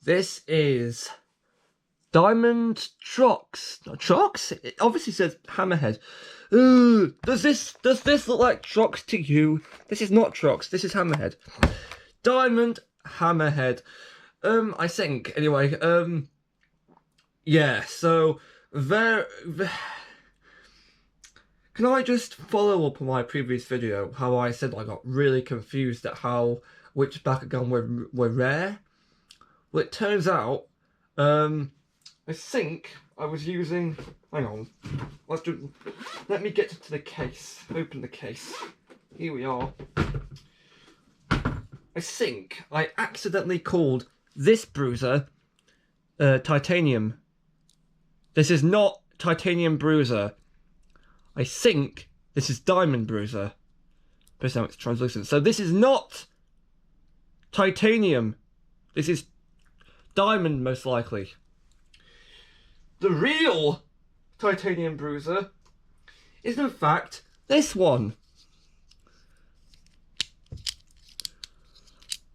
This is Diamond Trox. Trox? It obviously says Hammerhead. Ooh, does this look like Trox to you? This is not Trox. This is Hammerhead. Diamond Hammerhead. I think anyway. Yeah. So there. Can I just follow up on my previous video? How I said I got really confused at which Bakugan were rare. Well, it turns out, I think I was using. Hang on. Let me get to the case. Open the case. Here we are. I think I accidentally called this bruiser titanium. This is not titanium bruiser. I think this is diamond bruiser. But now it's translucent. So this is not titanium. This is diamond, most likely. The real titanium bruiser is in fact this one.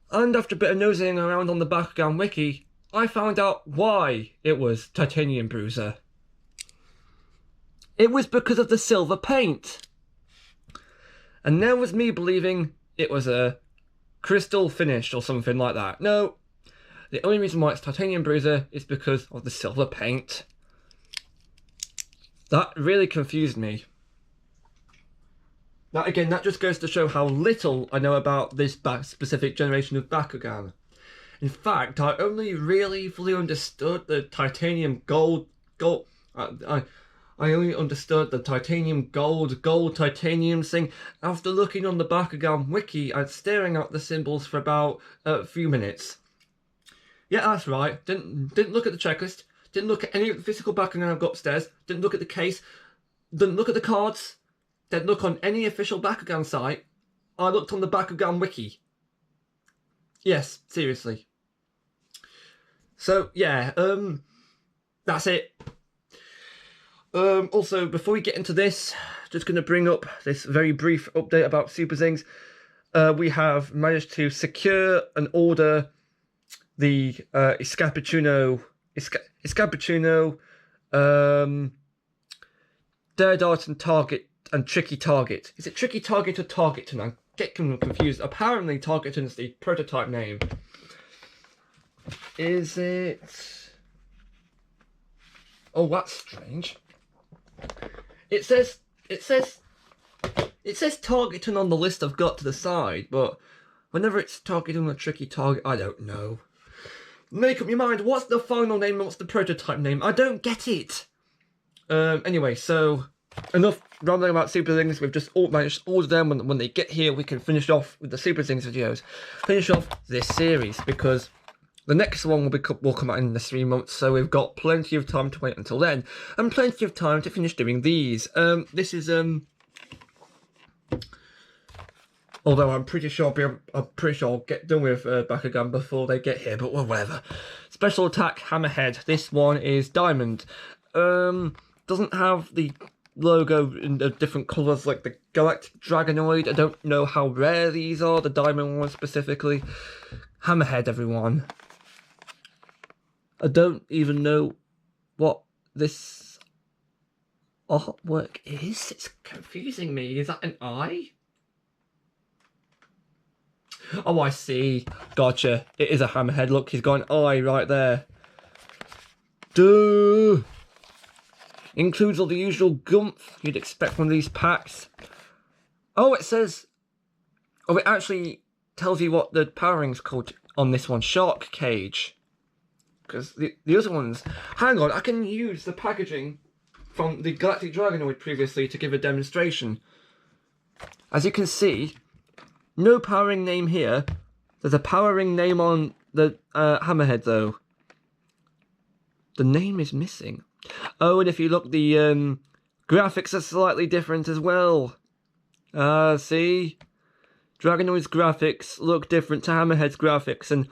And after a bit of nosing around on the Bakugan wiki, I found out why it was titanium bruiser. It was because of the silver paint. And there was me believing it was a crystal finish or something like that. No, the only reason why it's titanium bruiser is because of the silver paint. That really confused me. Now again, that just goes to show how little I know about this specific generation of Bakugan. In fact, I only really fully understood the titanium I only understood the titanium gold titanium thing after looking on the Bakugan wiki and staring at the symbols for about a few minutes. Yeah, that's right. Didn't look at the checklist. Didn't look at any of the physical Bakugan I've got upstairs. Didn't look at the case. Didn't look at the cards. Didn't look on any official Bakugan site. I looked on the Bakugan wiki. Yes, seriously. So yeah, that's it. Also, before we get into this, just going to bring up this very brief update about Super Zings. We have managed to secure and order the Escapuchino, Dare Dart and Target and Tricky Target. Is it Tricky Target or Targeton? I'm getting confused. Apparently Targeton is the prototype name. Is it? Oh, that's strange. It says Targeton on the list I've got to the side, but whenever it's Targeton or Tricky Target, I don't know. Make up your mind, what's the final name and what's the prototype name? I don't get it! Anyway, so enough rambling about Super Zings. We've just managed to order them. When they get here, we can finish off with the Super Zings videos. Finish off this series, because the next one will come out in the 3 months, so we've got plenty of time to wait until then, and plenty of time to finish doing these. This is although I'm pretty sure I'll get done with Bakugan before they get here, but well, whatever. Special Attack Hammerhead. This one is diamond. Doesn't have the logo in the different colours like the Galactic Dragonoid. I don't know how rare these are, the diamond one specifically. Hammerhead, everyone. I don't even know what this artwork is. It's confusing me. Is that an eye? Oh, I see. Gotcha. It is a Hammerhead. Look, he's got an eye right there. Duh! Includes all the usual gumph you'd expect from these packs. Oh, it says... Oh, it actually tells you what the powering's called on this one. Shark Cage. Because the other ones... Hang on, I can use the packaging from the Galactic Dragonoid previously to give a demonstration. As you can see, no powering name here. There's a powering name on the Hammerhead though. The name is missing. Oh, and if you look, the graphics are slightly different as well. See? Dragonoid's graphics look different to Hammerhead's graphics, and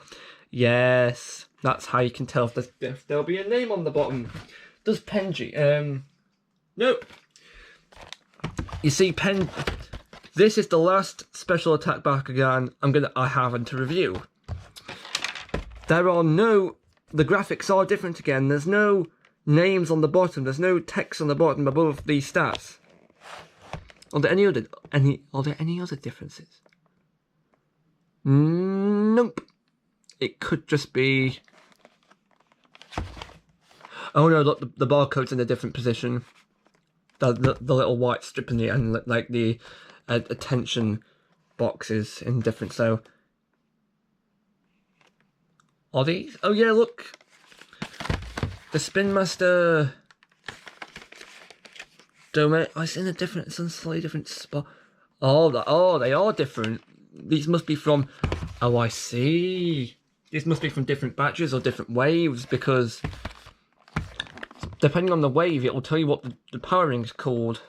yes, that's how you can tell if there'll be a name on the bottom. Does Penji? Nope. You see, this is the last Special Attack Bakugan I have to review. There are no the graphics are different again. There's no names on the bottom. There's no text on the bottom above the stats. Are there any other differences? Nope. It could just be. Oh no! Look, the barcode's in a different position. The little white strip in the end, like the attention box is in different. So are these? Oh yeah! Look, the Spin Master domain. Oh, it's in a different. It's in a slightly different spot. Oh, they are different. These must be from. Oh, I see. These must be from different batches or different waves, because depending on the wave, it will tell you what the power ring's called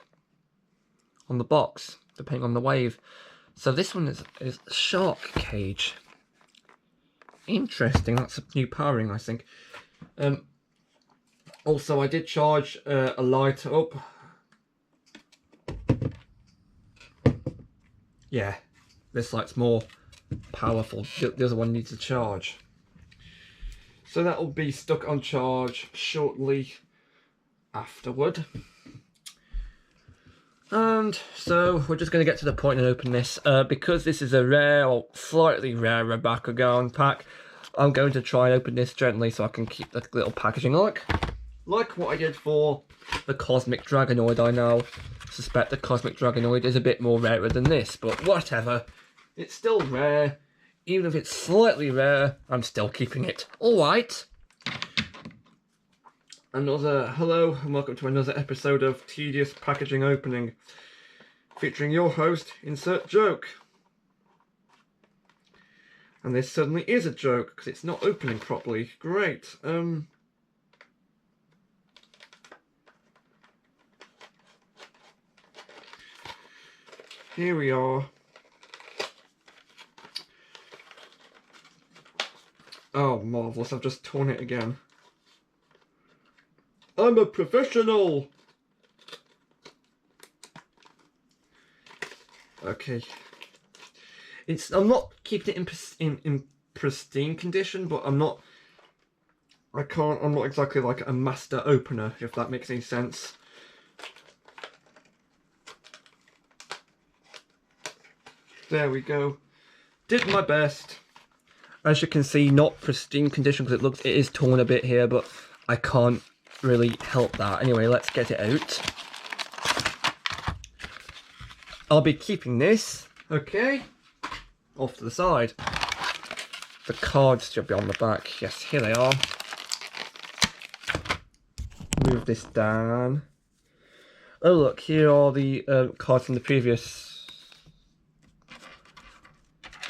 on the box, depending on the wave. So this one is Shark Cage. Interesting. That's a new power ring, I think. Also, I did charge a light up. Yeah, this light's more powerful. The other one needs a charge. So that will be stuck on charge shortly afterward. And so we're just going to get to the point and open this. Because this is a rare or slightly rarer Bakugan pack, I'm going to try and open this gently so I can keep the little packaging like what I did for the Cosmic Dragonoid. I now suspect the Cosmic Dragonoid is a bit more rarer than this, but whatever. It's still rare. Even if it's slightly rare, I'm still keeping it. Alright. Hello and welcome to another episode of Tedious Packaging Opening, featuring your host, Insert Joke. And this certainly is a joke, because it's not opening properly. Great. Here we are. Oh, marvellous, I've just torn it again. I'm a professional! Okay. I'm not keeping it in pristine condition, but I'm not exactly like a master opener, if that makes any sense. There we go. Did my best. As you can see, not pristine condition because it is torn a bit here, but I can't really help that. Anyway, let's get it out. I'll be keeping this, okay, off to the side. The cards should be on the back. Yes, here they are. Move this down. Oh look, here are the cards from the previous.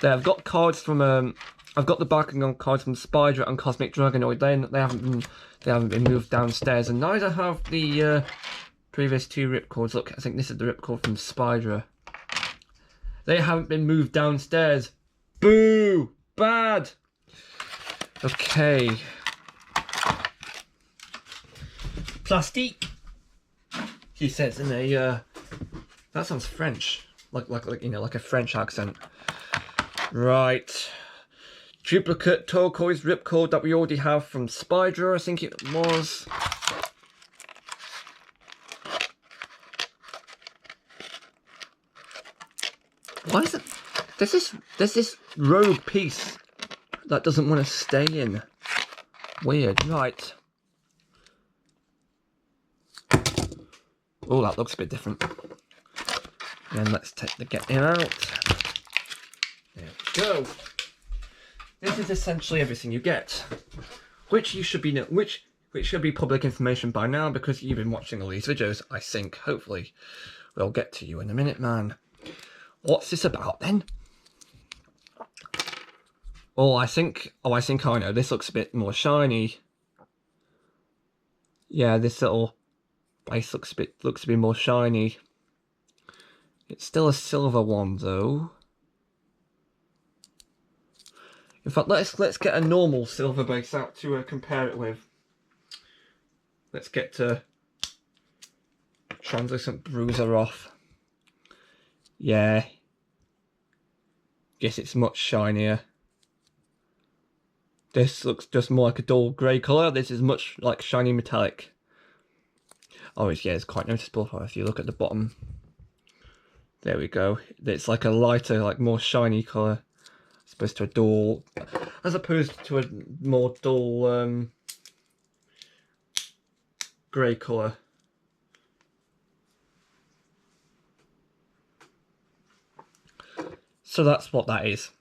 There, I've got cards from I've got the Bakugan cards from Spider and Cosmic Dragonoid. They haven't been moved downstairs, and neither have the previous two ripcords. Look, I think this is the ripcord from Spider. They haven't been moved downstairs. Boo! Bad! Okay. Plastique, he says in a that sounds French. Like you know, like a French accent. Right. Duplicate turquoise ripcord that we already have from Spider, I think it was. Why is it? There's this rogue piece that doesn't want to stay in. Weird. Right. Oh, that looks a bit different. Then let's get him out. There we go. This is essentially everything you get, which should be public information by now because you've been watching all these videos. I think. Hopefully, we'll get to you in a minute, man. What's this about then? I think I know. This looks a bit more shiny. Yeah, this little base looks to be more shiny. It's still a silver one though. In fact, let's get a normal silver base out to compare it with. Let's get translucent bruiser off. Yeah. Guess it's much shinier. This looks just more like a dull grey colour. This is much like shiny metallic. Oh, it's quite noticeable if you look at the bottom. There we go. It's like a lighter, like more shiny colour, as opposed to a dull, as opposed to a more dull grey colour. So that's what that is.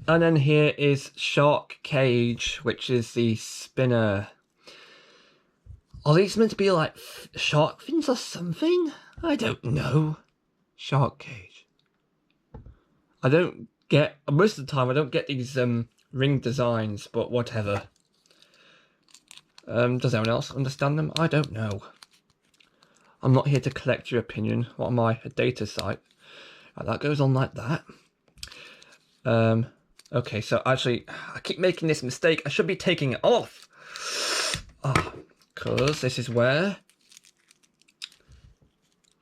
And then here is Shark Cage, which is the spinner. Are these meant to be like shark fins or something? I don't know. Shark Cage. I don't get, most of the time I don't get these ring designs, but whatever. Does anyone else understand them? I don't know. I'm not here to collect your opinion. What am I? A data site? Right, that goes on like that. Okay, so actually, I keep making this mistake. I should be taking it off. Because this is where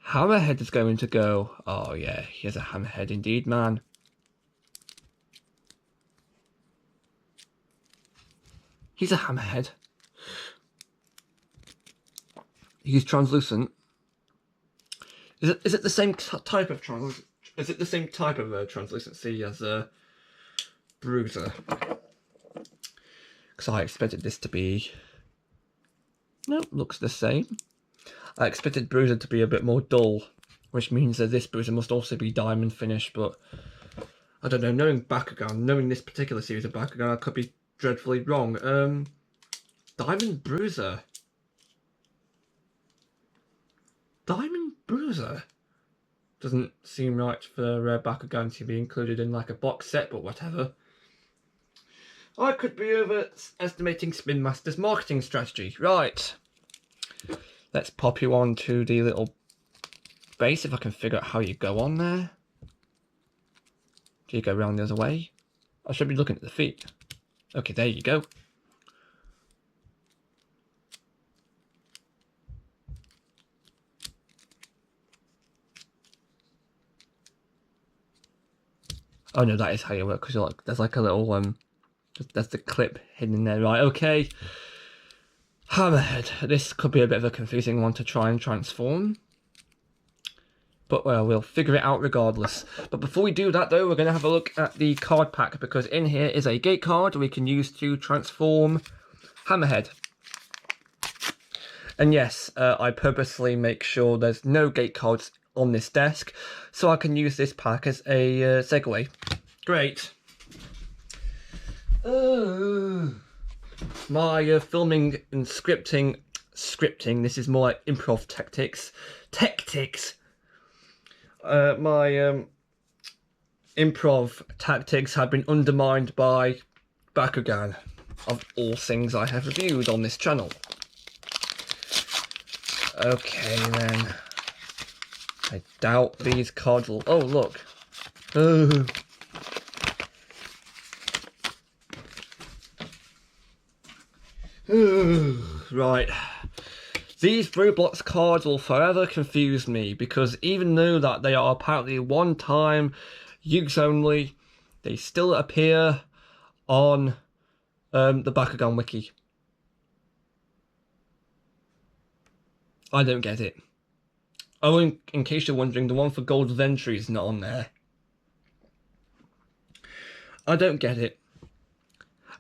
Hammerhead is going to go. Oh yeah, here's a Hammerhead indeed, man. He's a Hammerhead. He's translucent. Is it the same type of translucency? Is it the same type of translucency as a Bruiser? Because I expected this to be. No, looks the same. I expected Bruiser to be a bit more dull, which means that this Bruiser must also be diamond finish, but I don't know. Knowing Bakugan, knowing this particular series of Bakugan, I could be dreadfully wrong. Diamond Bruiser. Diamond Bruiser? Doesn't seem right for Bakugan to be included in like a box set, but whatever. I could be overestimating Spin Master's marketing strategy. Right. Let's pop you on to the little base, if I can figure out how you go on there. Do you go around the other way? I should be looking at the feet. Okay, there you go. Oh no, that is how you work, because like, there's like a little that's the clip hidden in there. Right, okay. Hammerhead. This could be a bit of a confusing one to try and transform. But well, we'll figure it out regardless. But before we do that though, we're going to have a look at the card pack, because in here is a gate card we can use to transform Hammerhead. And yes, I purposely make sure there's no gate cards on this desk, so I can use this pack as a segue. Great. My filming and scripting, this is more like improv tactics. My improv tactics have been undermined by Bakugan, of all things I have reviewed on this channel. Okay then. I doubt these cards will... Oh, look. Right. These Roblox cards will forever confuse me, because even though that they are apparently one-time use only, they still appear on the Bakugan wiki. I don't get it. Oh, in case you're wondering, the one for Gold Ventry is not on there. I don't get it.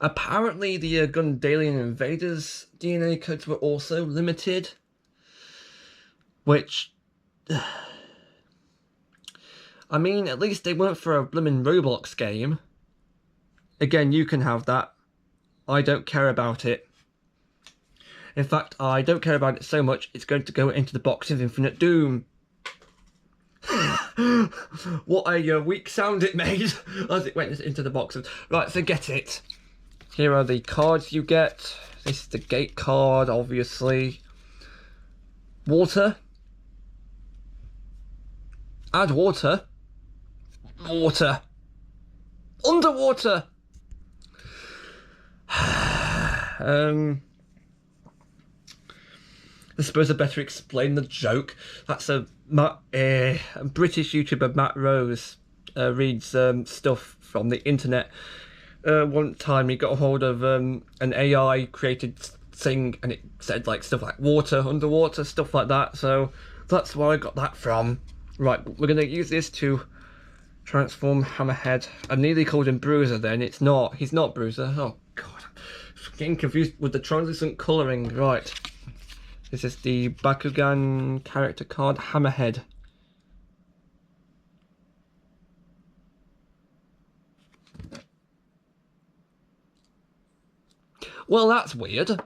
Apparently the Gundalian Invaders DNA codes were also limited, which... I mean, at least they weren't for a blimmin' Roblox game. Again, you can have that. I don't care about it. In fact, I don't care about it so much, it's going to go into the box of Infinite Doom. What a weak sound it made as it went into the box of... Right, forget it. Here are the cards you get. This is the gate card, obviously. Water. Add water. Water. Underwater. I suppose I better explain the joke. That's a British YouTuber, Matt Rose, reads stuff from the internet one time he got a hold of an AI created thing, and it said like stuff like water, underwater, stuff like that. So that's where I got that from. Right, we're gonna use this to transform Hammerhead. I nearly called him Bruiser then. It's not. He's not Bruiser. Oh god, I'm getting confused with the translucent colouring. Right, this is the Bakugan character card Hammerhead. Well, that's weird.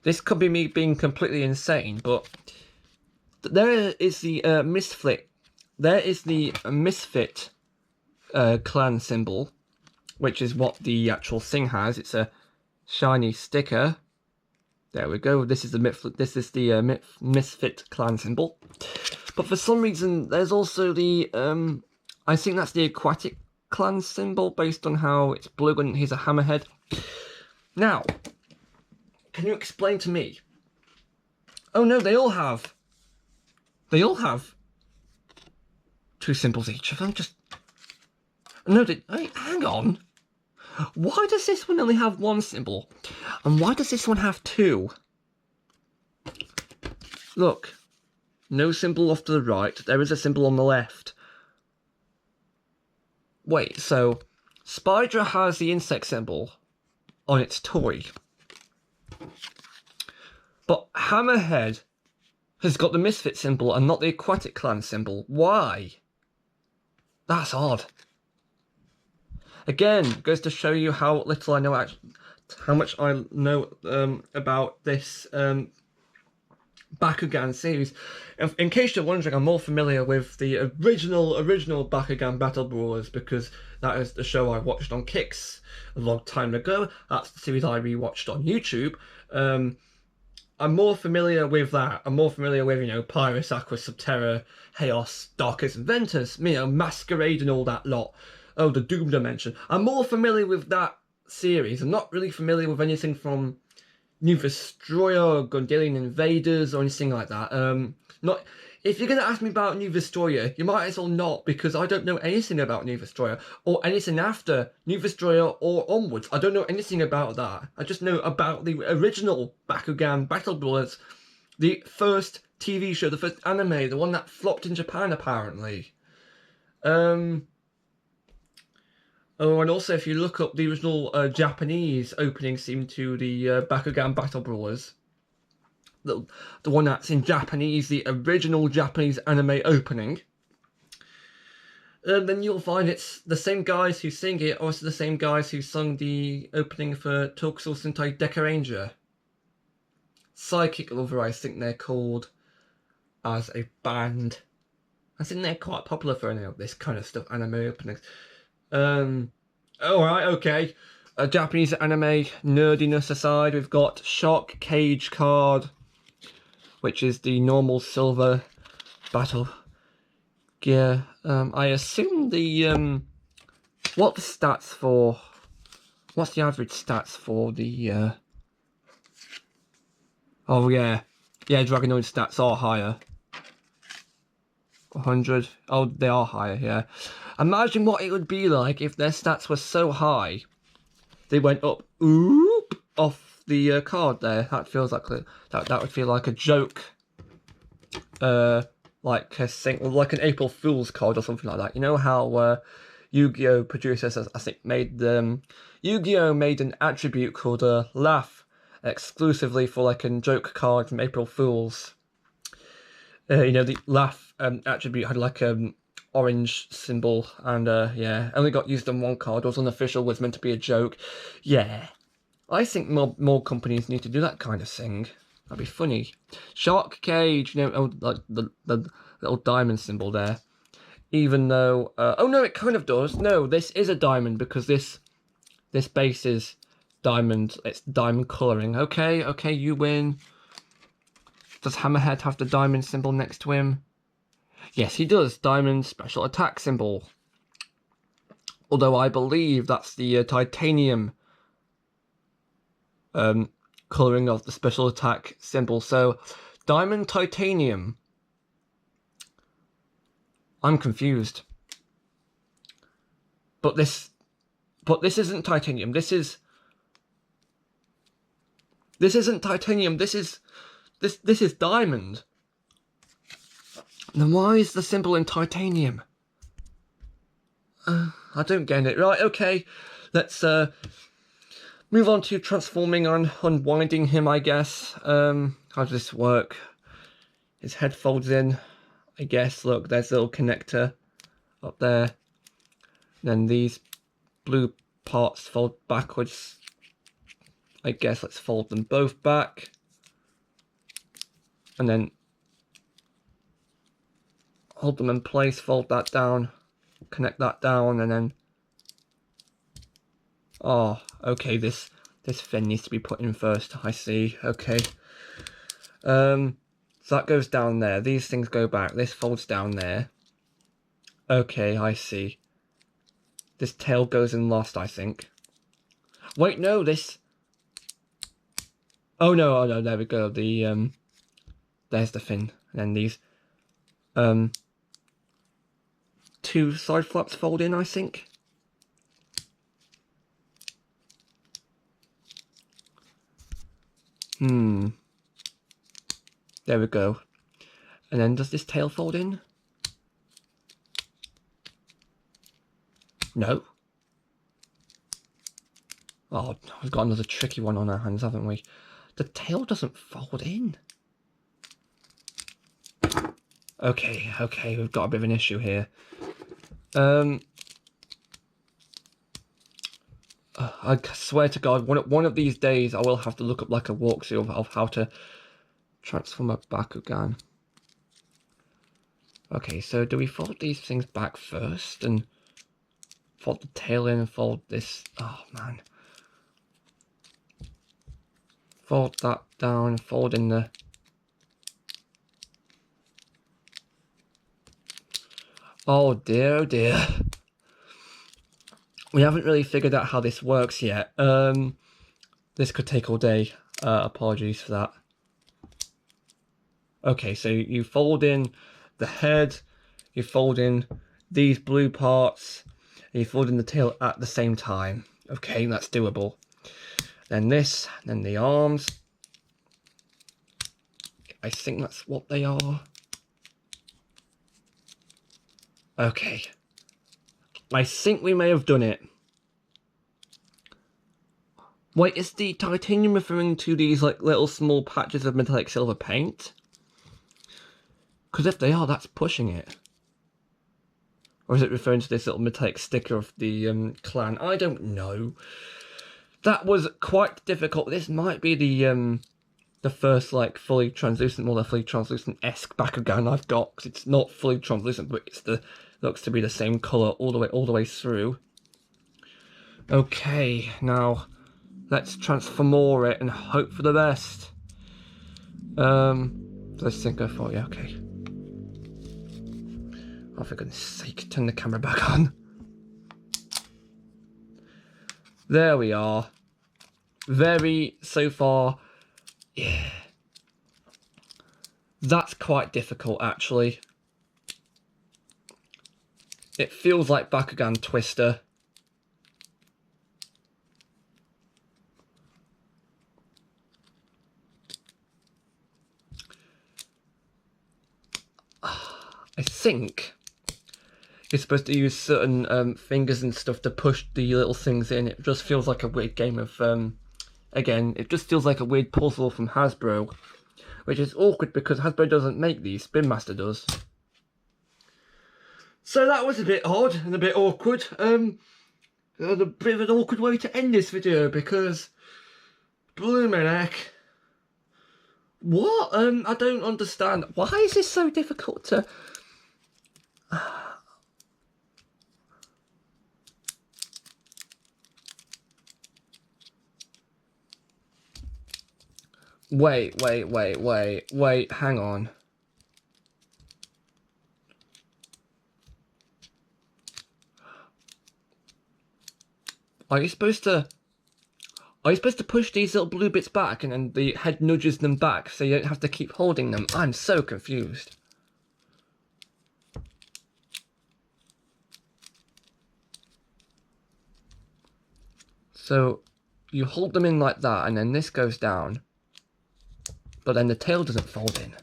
This could be me being completely insane, but there is the Misfit. There is the Misfit clan symbol, which is what the actual thing has. It's a shiny sticker. There we go. This is the Misfit clan symbol. But for some reason, there's also the I think that's the Aquatic clan symbol based on how it's blue and he's a hammerhead. Now, can you explain to me? Oh no, they all have two symbols each of them. Just no, hang on. Why does this one only have one symbol? And why does this one have two? Look, no symbol off to the right. There is a symbol on the left. Wait, so Spydra has the insect symbol on its toy. But Hammerhead has got the Misfit symbol and not the Aquatic clan symbol. Why? That's odd. Again, goes to show you how little I know, how much I know about this Bakugan series. In case you're wondering, I'm more familiar with the original Bakugan Battle Brawlers because that is the show I watched on Kicks a long time ago. That's the series I rewatched on YouTube. I'm more familiar with that. I'm more familiar with, you know, Pyrus, Aqua, Subterra, Chaos, Darkest, and Ventus, you know, Masquerade and all that lot. Oh, the Doom Dimension. I'm more familiar with that series. I'm not really familiar with anything from New Destroyer or Gundalian Invaders or anything like that. Not if you're gonna ask me about New Destroyer, you might as well not, because I don't know anything about New Destroyer or anything after New Destroyer or onwards. I don't know anything about that. I just know about the original Bakugan Battle Brawlers, the first TV show, the first anime, the one that flopped in Japan apparently. Oh, and also if you look up the original Japanese opening theme to the Bakugan Battle Brawlers, the one that's in Japanese, the original Japanese anime opening, then you'll find it's the same guys who sing it, or it's the same guys who sung the opening for Tokusou Sentai Deca Ranger. Psychic Lover, I think they're called, as a band. I think they're quite popular for this kind of stuff, anime openings. Alright, okay. Japanese anime nerdiness aside, we've got Shark Cage card, which is the normal silver battle gear. I assume the what's the average stats for the oh yeah, Dragonoid stats are higher. 100. Oh, they are higher, yeah. Imagine what it would be like if their stats were so high they went up off the card there. That feels like that would feel like a joke. Like an April Fool's card or something like that. You know how Yu-Gi-Oh producers, I think, made Yu-Gi-Oh made an attribute called Laugh exclusively for like a joke card from April Fool's. You know, the Laugh attribute had like orange symbol, and yeah, only got used on one card. It was unofficial, was meant to be a joke. Yeah, I think more companies need to do that kind of thing. That'd be funny. Shark Cage, you know, like the little diamond symbol there. Even though, oh no, it kind of does. No, this is a diamond because this base is diamond. It's diamond colouring. Okay, you win. Does Hammerhead have the diamond symbol next to him? Yes, he does. Diamond special attack symbol. Although I believe that's the titanium colouring of the special attack symbol. So, diamond titanium. I'm confused. But this But this isn't titanium. This isn't titanium. This is diamond. Then why is the symbol in titanium? I don't get it. Right, okay. Let's move on to transforming and unwinding him, I guess. How does this work? His head folds in, I guess. Look, there's a little connector up there. Then these blue parts fold backwards. I guess let's fold them both back. And then hold them in place, fold that down, connect that down, and then... Oh, okay, this fin needs to be put in first, I see, okay. So that goes down there, these things go back, this folds down there. Okay, I see. This tail goes in last, I think. Wait, no, this... Oh no, there we go, there's the fin, and then these, two side flaps fold in, I think. There we go. And then does this tail fold in? No. Oh, we've got another tricky one on our hands, haven't we? The tail doesn't fold in. Okay, we've got a bit of an issue here. I swear to God, one of these days I will have to look up like a walkthrough of how to transform a Bakugan. Okay, so do we fold these things back first and fold the tail in and fold this? Oh man. Fold that down, fold in the... Oh dear, oh dear. We haven't really figured out how this works yet. This could take all day. Apologies for that. Okay, so you fold in the head, you fold in these blue parts, and you fold in the tail at the same time. Okay, that's doable. Then this, then the arms. I think that's what they are. Okay. I think we may have done it. Wait, is the titanium referring to these like little small patches of metallic silver paint? Because if they are, that's pushing it. Or is it referring to this little metallic sticker of the clan? I don't know. That was quite difficult. This might be the first like fully translucent, more fully translucent-esque Bakugan I've got. Because it's not fully translucent, but it's looks to be the same colour all the way through. Okay, now let's transform it and hope for the best. Let's think go for yeah, okay. Oh, for goodness sake, turn the camera back on. There we are. So far, yeah. That's quite difficult, actually. It feels like Bakugan Twister. I think you're supposed to use certain fingers and stuff to push the little things in. It just feels like a weird game of, again, it just feels like a weird puzzle from Hasbro. Which is awkward because Hasbro doesn't make these, Spin Master does. So that was a bit odd and a bit awkward. A bit of an awkward way to end this video because... Bloomin' heck. What? I don't understand. Why is this so difficult to... Wait, hang on. Are you supposed to push these little blue bits back and then the head nudges them back so you don't have to keep holding them? I'm so confused. So you hold them in like that, and then this goes down. But then the tail doesn't fold in.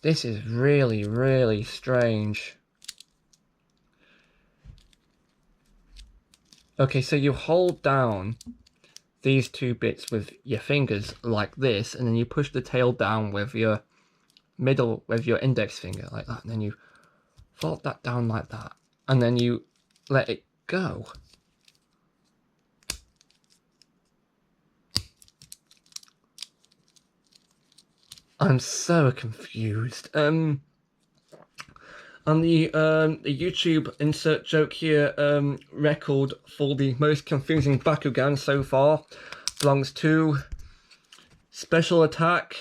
This is really, really strange. Okay, so you hold down these two bits with your fingers like this, and then you push the tail down with your index finger like that, and then you fold that down like that, and then you let it go. I'm so confused. And the YouTube insert joke here, record for the most confusing Bakugan so far belongs to Special Attack.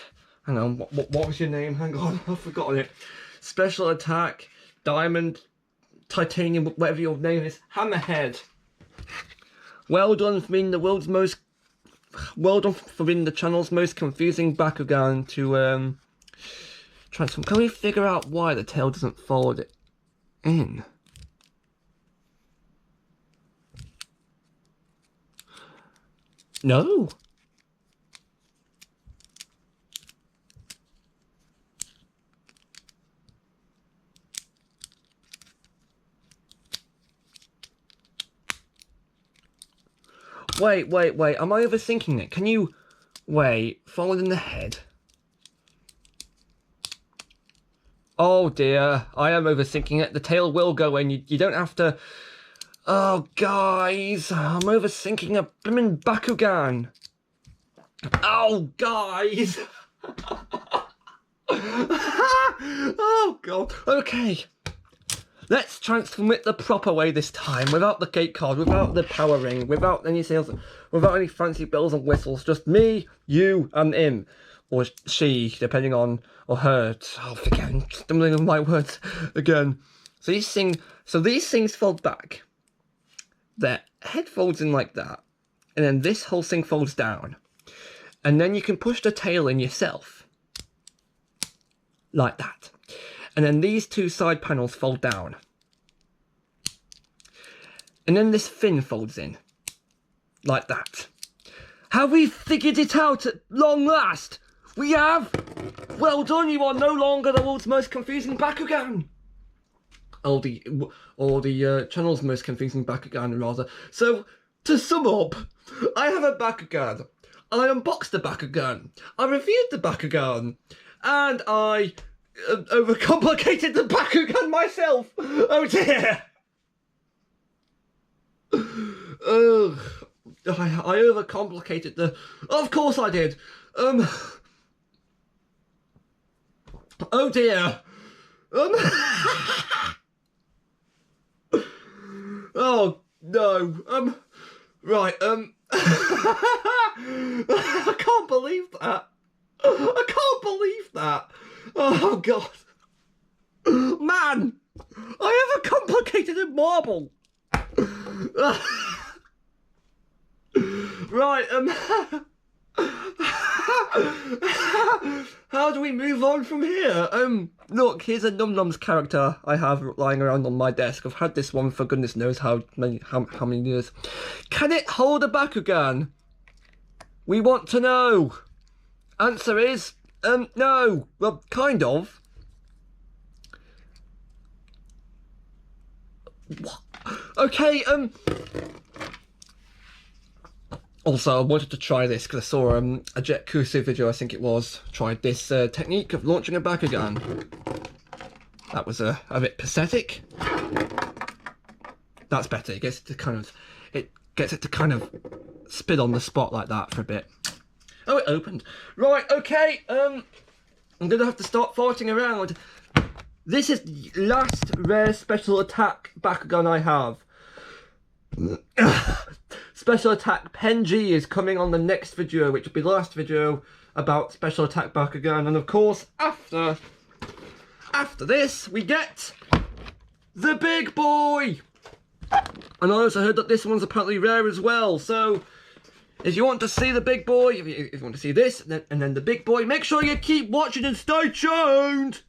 Hang on, what was your name? Hang on, I've forgotten it. Special Attack, Diamond, Titanium, whatever your name is, Hammerhead. Well done for being the world's most... Well done for being the channel's most confusing Bakugan to transform. Can we figure out why the tail doesn't fold it in? No. Wait, am I overthinking it? Can you... Wait, fold in the head? Oh dear, I am overthinking it. The tail will go in. You don't have to... Oh, guys, I'm overthinking a blimmin' Bakugan. Oh, guys. Oh, God. Okay. Let's transform it the proper way this time, without the gate card, without the power ring, without any sales, without any fancy bells and whistles. Just me, you, and him. Or she, depending on, or her. Oh, forget, I'm stumbling on my words again. So these things fold back. Their head folds in like that. And then this whole thing folds down. And then you can push the tail in yourself. Like that. And then these two side panels fold down. And then this fin folds in. Like that. Have we figured it out at long last? We have! Well done, you are no longer the world's most confusing Bakugan! Or the channel's most confusing Bakugan, rather. So, to sum up, I have a Bakugan. I unboxed the Bakugan. I reviewed the Bakugan. And I... overcomplicated the Bakugan myself! Oh dear! I overcomplicated the... Of course I did! Oh dear! Oh no! Right, I can't believe that! I can't believe that! Oh god! Man! I have a complicated marble! Right, how do we move on from here? Look, here's a Num Nums character I have lying around on my desk. I've had this one for goodness knows how many years. Can it hold a Bakugan? We want to know. Answer is, no. Well, kind of. What? Okay, also, I wanted to try this because I saw a Jet Kusu video, I think it was, tried this technique of launching a Bakugan. That was a bit pathetic. That's better. It gets it to kind of spin on the spot like that for a bit. Oh, it opened. Right, okay. I'm gonna have to start farting around. This is the last rare special attack Bakugan I have. Special attack Penji is coming on the next video, which will be the last video about special attack Bakugan. And of course, after this, we get the big boy. And I also heard that this one's apparently rare as well. So if you want to see the big boy, if you want to see this and then the big boy, make sure you keep watching and stay tuned.